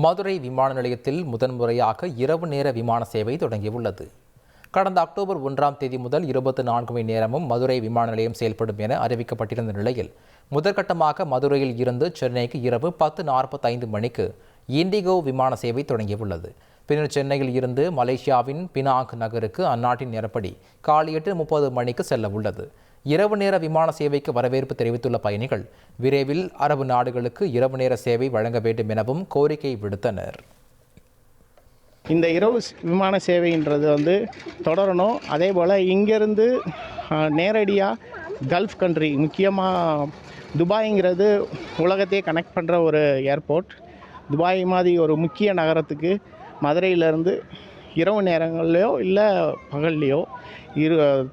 மதுரை விமான நிலையத்தில் முதன்முறையாக இரவு நேர விமான சேவை தொடங்கியுள்ளது. கடந்த அக்டோபர் 1ஆம் தேதி முதல் 24 மணி நேரமும் மதுரை விமான நிலையம் செயல்படும் என அறிவிக்கப்பட்டிருந்த நிலையில் முதற்கட்டமாக மதுரையில் இருந்து சென்னைக்கு இரவு 10:45 மணிக்கு இண்டிகோ விமான சேவை தொடங்கியுள்ளது. பின்னர் சென்னையில் இருந்து மலேசியாவின் பினாங் நகருக்கு அந்நாட்டின் நேரப்படி காலை 8:30 மணிக்கு செல்ல உள்ளது. இரவு நேர விமான சேவைக்கு வரவேற்பு தெரிவித்துள்ள பயணிகள் விரைவில் அரபு நாடுகளுக்கு இரவு நேர சேவை வழங்க வேண்டும் எனவும் கோரிக்கை விடுத்தனர். இந்த இரவு விமான சேவைன்றது தொடரணும். அதே போல் இங்கேருந்து நேரடியாக கல்ஃப் கண்ட்ரி, முக்கியமாக துபாய்ங்கிறது உலகத்தையே கனெக்ட் பண்ணுற ஒரு ஏர்போர்ட். துபாய் மாதிரி ஒரு முக்கிய நகரத்துக்கு மதுரையிலேருந்து இரவு நேரங்கள்லையோ இல்லை பகல்லையோ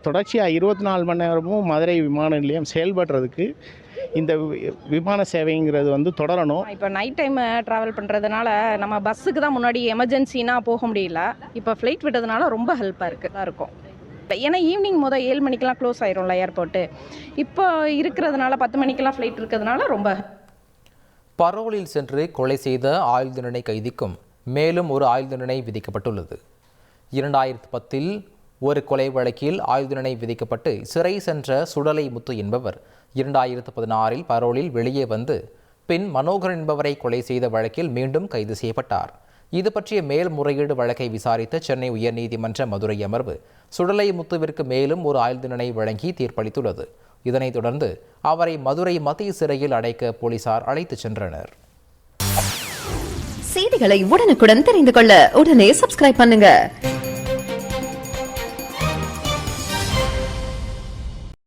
தொடர்ச்சியாக 24 மணி நேரமும் மதுரை விமான நிலையம் செயல்படுறதுக்கு இந்த விமான சேவைங்கிறது தொடரணும். இப்போ நைட் டைம் ட்ராவல் பண்ணுறதுனால நம்ம பஸ்ஸுக்கு தான் முன்னாடி எமர்ஜென்சினா போக முடியல. இப்போ ஃப்ளைட் விட்டதுனால ரொம்ப ஹெல்ப்பாக இருக்கும். ஏன்னா ஈவினிங் 7 மணிக்கெலாம் க்ளோஸ் ஆயிரும்ல ஏர்போர்ட்டு. இப்போ இருக்கிறதுனால 10 மணிக்கெலாம் ஃப்ளைட் இருக்கிறதுனால ரொம்ப. பரோலில் சென்று கொலை செய்த ஆயுள் தண்டனை கைதிக்கும் மேலும் ஒரு ஆயுள் தண்டனை விதிக்கப்பட்டுள்ளது. 2010 ஒரு கொலை வழக்கில் ஆயுள் தண்டனை விதிக்கப்பட்டு சிறை சென்ற சுடலை முத்து என்பவர் 2016 பரோலில் வெளியே வந்து பின் மனோகரன் என்பவரை கொலை செய்த வழக்கில் மீண்டும் கைது செய்யப்பட்டார். இது பற்றிய மேல்முறையீடு வழக்கை விசாரித்த சென்னை உயர்நீதிமன்ற மதுரை அமர்வு சுடலை முத்துவிற்கு மேலும் ஒரு ஆயுள் தண்டனை வழங்கி தீர்ப்பளித்துள்ளது. இதனைத் தொடர்ந்து அவரை மதுரை மத்திய சிறையில் அடைக்க போலீசார் அழைத்துச் சென்றனர். செய்திகளை உடனுக்குடன் தெரிந்து கொள்ள உடனே சப்ஸ்கிரைப் பண்ணுங்க.